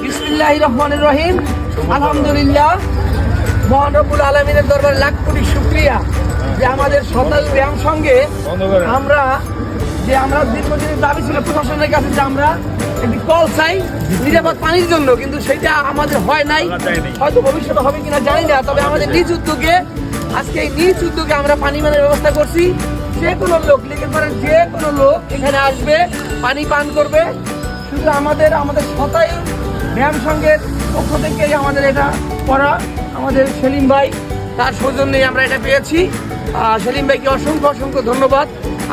বিসমিল্লাহির রহমানির রহিম। আলহামদুলিল্লাহ, মহান রব্বুল আলামিনের দরবারে লাখ কোটি শুকরিয়া যে আমাদের সতাল ব্যায়াম সঙ্গে আমরা দীর্ঘদিনের দাবি ছিল প্রশাসনের কাছে যে আমরা একটি কল চাই নিরাপদ পানির জন্য, কিন্তু সেটা আমাদের হয় নাই। হয়তো ভবিষ্যতে হবে কিনা জানি না, তবে আমাদের নিজ উদ্যোগে আজকে এই নিজ উদ্যোগে আমরা পানি পানের ব্যবস্থা করছি। যে কোনো লোক লিখে পারেন, যে কোনো লোক এখানে আসবে, পানি পান করবে। শুধু আমাদের সতাই ব্যায়াম সঙ্গের পক্ষ থেকে আমাদের এটা করা, আমাদের সেলিম ভাই তার সৌজন্যেই আমরা এটা পেয়েছি। সেলিম ভাইকে অসংখ্য অসংখ্য ধন্যবাদ।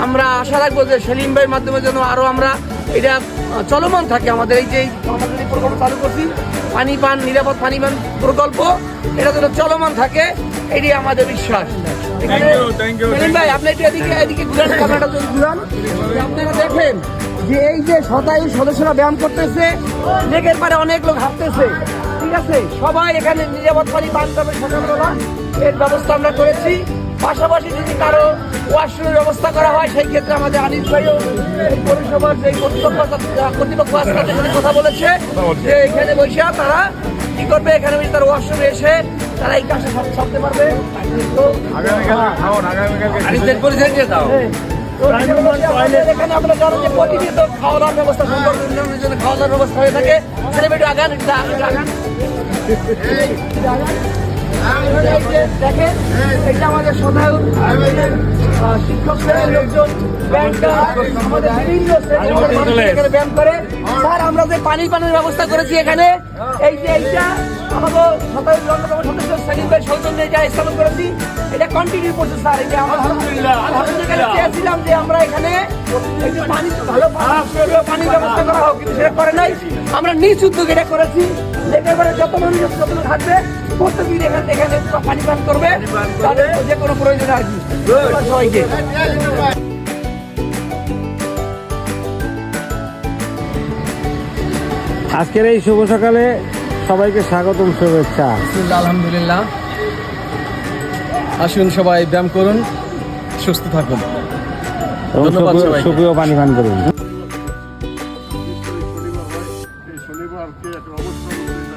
আমরা আশা রাখবো যে সেলিম ভাইয়ের মাধ্যমে যেন আরও আমরা এটা চলমান থাকে। আমাদের এই যে আমাদের এই প্রকল্প চালু করছি, পানি পান নিরাপদ পানি পান প্রকল্প, এটা যেন চলমান থাকে, এটাই আমাদের বিশ্বাস। সেলিম ভাই, আপনি একটু এদিকে ঘুরান, ক্যামেরাটা ঘুরান। আপনারা দেখেন যে এই যে শতায়ু সদস্যরা ব্যায়াম করতেছে, লেকের পারে অনেক লোক হাঁটতেছে, ঠিক আছে? সবাই এখানে নিরাপদ পানি পান করবে সকালবেলা, এর ব্যবস্থা আমরা করেছি। পাশাপাশি যদি কারো ওয়াশরুমের ব্যবস্থা করা হয়, সেই ক্ষেত্রে আমাদের আনিস ভাইও পৌরসভার যে কর্তৃপক্ষ আছে তাদের সাথে কথা বলেছে যে এখানে বসে তারা কি করবে, এখানে তারা ওয়াশরুমে এসে তারা এই কাজটা সারতে পারবে। এখানে আমরা জানো যে প্রতিদিন তো খাওয়া দাওয়ার ব্যবস্থা সম্পর্ক খাওয়া দাওয়ার ব্যবস্থা হয়ে থাকে। সেলিব্রিটি আগান দেখেন, এটা আমাদের সদায়ু শিক্ষক শ্রেণীর লোকজন আমাদের বিভিন্ন এখানে ব্যায়াম করে। স্যার, আমরা যে পানি পানের ব্যবস্থা করেছি এখানে, এই যে এইটা আমাদের সদায়ুর অন্যতম সদস্য সেলিম ভাই সৌজন্যে এটা স্থাপন করেছি, এটা কন্টিনিউ করছে স্যার। এটা আমরা আলহামদুলিল্লাহ চেয়েছিলাম যে আমরা এখানে একটু পানি ভালো পানির ব্যবস্থা করা হোক, কিন্তু সেটা করে নাই। আমরা নিজ উদ্যোগে এটা করেছি। একেবারে যত মানুষ যত থাকবে প্রত্যেকদিন এখানে পানি পান করবে, তাদের যে কোনো প্রয়োজনে আর কি। সবাইকে আজকের এই শুভ সকালে সবাইকে স্বাগতম, শুভেচ্ছা। আলহামদুলিল্লাহ, আসুন সবাই ব্যায়াম করুন, সুস্থ থাকুন, ধন্যবাদ সবাইকে। সুপ্রিয় পানি পান করুন। শনিবারকে একটা অবস্থান